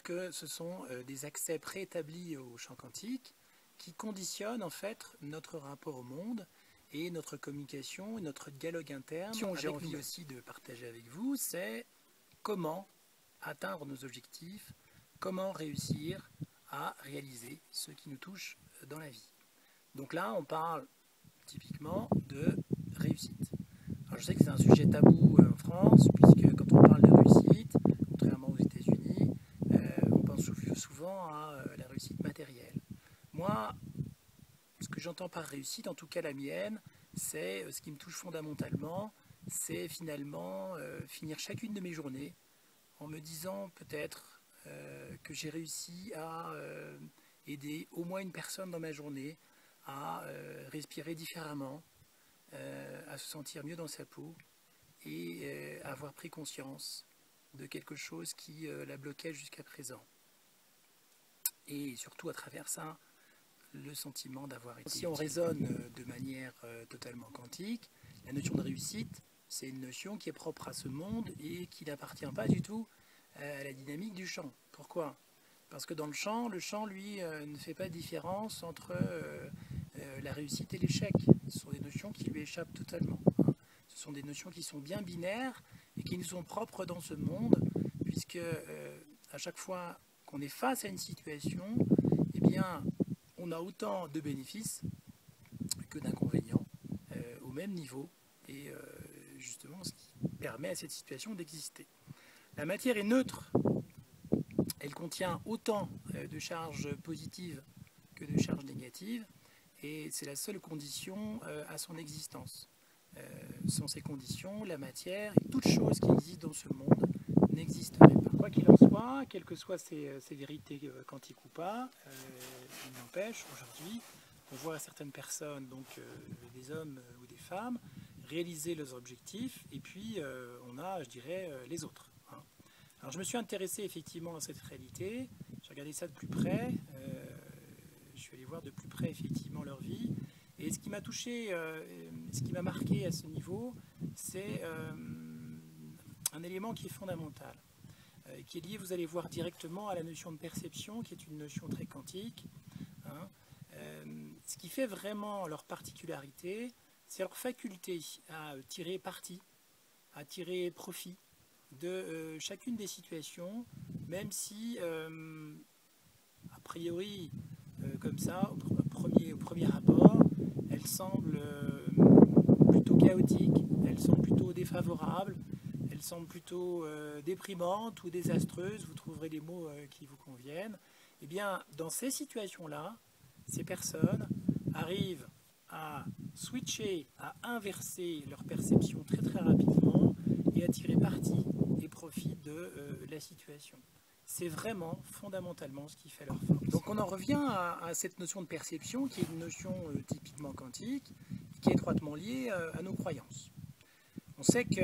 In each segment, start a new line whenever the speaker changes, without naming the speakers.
que ce sont des accès préétablis au champ quantique qui conditionnent en fait notre rapport au monde et notre communication et notre dialogue interne. Ce que j'ai envie aussi de partager avec vous, c'est comment atteindre nos objectifs, comment réussir à réaliser ce qui nous touche dans la vie. Donc là, on parle typiquement de réussite. Alors je sais que c'est un sujet tabou en France, puisque quand on parle de réussite, contrairement aux États-Unis, on pense souvent à la réussite matérielle. Moi, ce que j'entends par réussite, en tout cas la mienne, c'est ce qui me touche fondamentalement, c'est finalement finir chacune de mes journées en me disant peut-être que j'ai réussi à aider au moins une personne dans ma journée à respirer différemment, à se sentir mieux dans sa peau et à avoir pris conscience de quelque chose qui la bloquait jusqu'à présent. Et surtout à travers ça, le sentiment d'avoir été... Si on raisonne de manière totalement quantique, la notion de réussite, c'est une notion qui est propre à ce monde et qui n'appartient pas du tout à la dynamique du champ. Pourquoi ? Parce que dans le champ, lui, ne fait pas de différence entre la réussite et l'échec. Ce sont des notions qui lui échappent totalement. Ce sont des notions qui sont bien binaires et qui nous sont propres dans ce monde, puisque à chaque fois qu'on est face à une situation, eh bien, on a autant de bénéfices que d'inconvénients au même niveau, et justement ce qui permet à cette situation d'exister. La matière est neutre, elle contient autant de charges positives que de charges négatives, et c'est la seule condition à son existence. Sans ces conditions, la matière et toute chose qui existe dans ce monde n'existerait pas. Quoi qu'il en soit, quelles que soient ces vérités quantiques ou pas, il n'empêche, aujourd'hui, on voit certaines personnes, donc des hommes ou des femmes, réaliser leurs objectifs, et puis on a, je dirais, les autres. Alors je me suis intéressé effectivement à cette réalité, j'ai regardé ça de plus près, je suis allé voir de plus près effectivement leur vie, et ce qui m'a touché, ce qui m'a marqué à ce niveau, c'est un élément qui est fondamental, qui est lié, vous allez voir, directement à la notion de perception, qui est une notion très quantique. Ce qui fait vraiment leur particularité, c'est leur faculté à tirer parti, à tirer profit de chacune des situations, même si, a priori, comme ça, au premier abord, elles semblent plutôt chaotiques, elles semblent plutôt défavorables, elles semblent plutôt déprimantes ou désastreuses, vous trouverez les mots qui vous conviennent. Eh bien, dans ces situations-là, ces personnes arrivent à switcher, à inverser leur perception très très rapidement et à tirer parti et profit de la situation. C'est vraiment fondamentalement ce qui fait leur force. Donc on en revient à cette notion de perception qui est une notion typiquement quantique, qui est étroitement liée à nos croyances. On sait que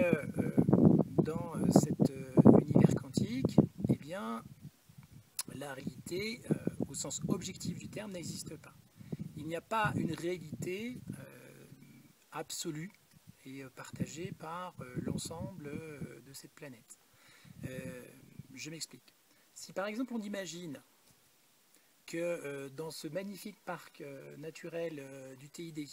dans cet univers quantique, eh bien, la réalité, au sens objectif du terme, n'existe pas. Il n'y a pas une réalité absolue et partagée par l'ensemble de cette planète. Je m'explique. Si par exemple on imagine que dans ce magnifique parc naturel du TID,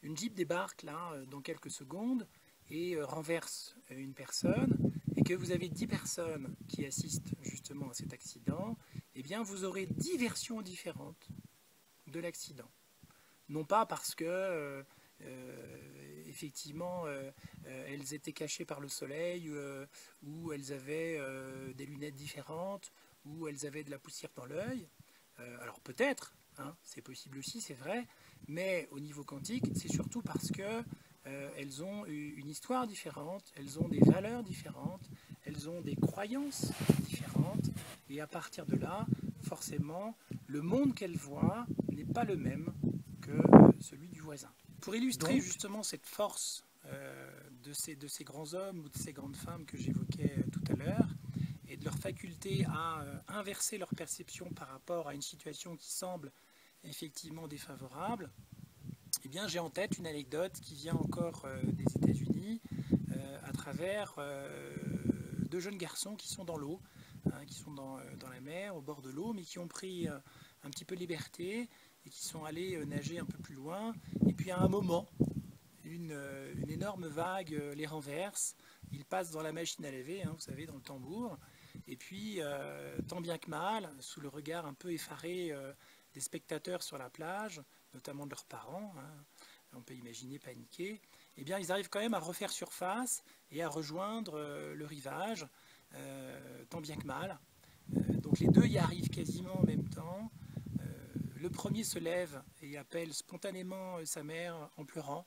une Jeep débarque là dans quelques secondes et renverse une personne, et que vous avez 10 personnes qui assistent justement à cet accident, eh bien vous aurez 10 versions différentes de l'accident. Non pas parce que effectivement elles étaient cachées par le soleil, ou elles avaient des lunettes différentes, ou elles avaient de la poussière dans l'œil. Alors peut-être, hein, c'est possible aussi, c'est vrai, mais au niveau quantique, c'est surtout parce que elles ont une histoire différente, elles ont des valeurs différentes, elles ont des croyances différentes, et à partir de là, forcément, le monde qu'elles voient n'est pas le même que celui du voisin. Pour illustrer justement cette force de ces grands hommes ou de ces grandes femmes que j'évoquais tout à l'heure, et de leur faculté à inverser leur perception par rapport à une situation qui semble effectivement défavorable, eh bien, j'ai en tête une anecdote qui vient encore des États-Unis à travers deux jeunes garçons qui sont dans l'eau qui sont dans la mer, au bord de l'eau, mais qui ont pris un petit peu de liberté et qui sont allés nager un peu plus loin. Et puis à un moment, une énorme vague les renverse. Ils passent dans la machine à laver, vous savez, dans le tambour. Et puis, tant bien que mal, sous le regard un peu effaré des spectateurs sur la plage, notamment de leurs parents, on peut imaginer paniquer, eh bien, ils arrivent quand même à refaire surface et à rejoindre le rivage, tant bien que mal. Donc les deux y arrivent quasiment en même temps. Le premier se lève et appelle spontanément sa mère en pleurant.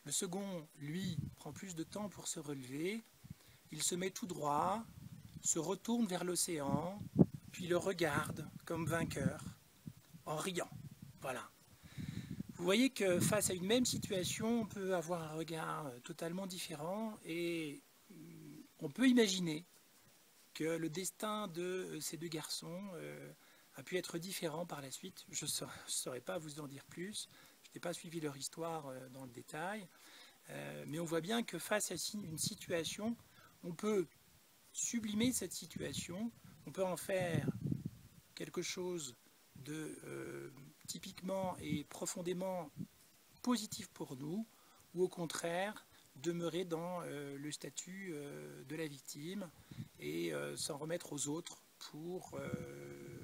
Le second, lui, prend plus de temps pour se relever. Il se met tout droit, se retourne vers l'océan, puis le regarde comme vainqueur, en riant. Voilà. Vous voyez que face à une même situation, on peut avoir un regard totalement différent et on peut imaginer que le destin de ces deux garçons a pu être différent par la suite. Je ne saurais pas vous en dire plus. Je n'ai pas suivi leur histoire dans le détail. Mais on voit bien que face à une situation, on peut sublimer cette situation, on peut en faire quelque chose de typiquement et profondément positif pour nous, ou au contraire demeurer dans le statut de la victime et s'en remettre aux autres pour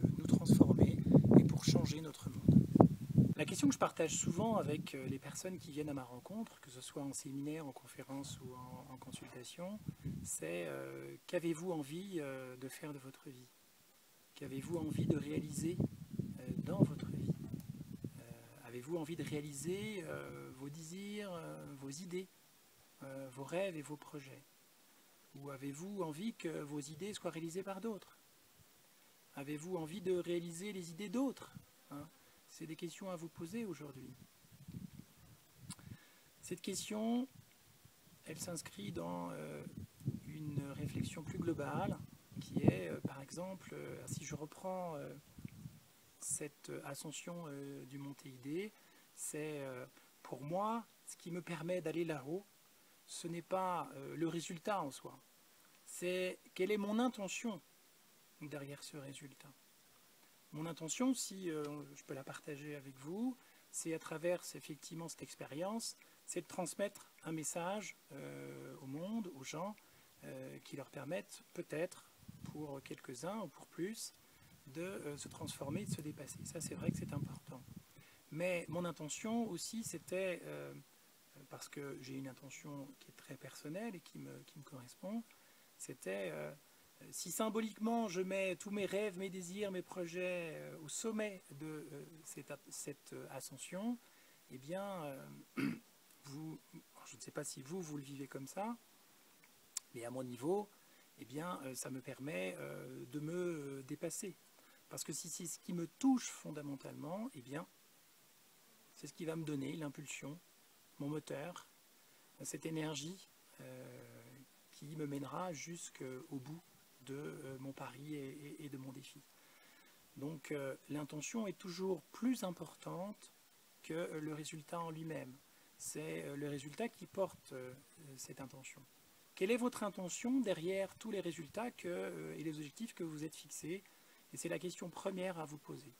nous transformer et pour changer notre monde. La question que je partage souvent avec les personnes qui viennent à ma rencontre, que ce soit en séminaire, en conférence ou en consultation, c'est qu'avez-vous envie de faire de votre vie? Qu'avez-vous envie de réaliser dans votre vie? Avez-vous envie de réaliser vos désirs, vos idées, vos rêves et vos projets? Ou avez-vous envie que vos idées soient réalisées par d'autres? Avez-vous envie de réaliser les idées d'autres? C'est des questions à vous poser aujourd'hui. Cette question, elle s'inscrit dans une réflexion plus globale qui est, par exemple, si je reprends cette ascension du mont Teidé, c'est pour moi, ce qui me permet d'aller là-haut, ce n'est pas le résultat en soi, c'est quelle est mon intention derrière ce résultat. Mon intention, si je peux la partager avec vous, c'est à travers effectivement cette expérience, c'est de transmettre un message au monde, aux gens, qui leur permettent peut-être, pour quelques-uns ou pour plus, de se transformer, de se dépasser. Ça, c'est vrai que c'est important. Mais mon intention aussi, c'était, parce que j'ai une intention qui est très personnelle et qui me correspond, c'était... si symboliquement je mets tous mes rêves, mes désirs, mes projets au sommet de cette ascension, eh bien, je ne sais pas si vous le vivez comme ça, mais à mon niveau, eh bien, ça me permet de me dépasser. Parce que si c'est ce qui me touche fondamentalement, eh bien, c'est ce qui va me donner l'impulsion, mon moteur, cette énergie qui me mènera jusqu'au bout de mon pari et de mon défi. Donc l'intention est toujours plus importante que le résultat en lui-même. C'est le résultat qui porte cette intention. Quelle est votre intention derrière tous les résultats et les objectifs que vous êtes fixés? Et c'est la question première à vous poser.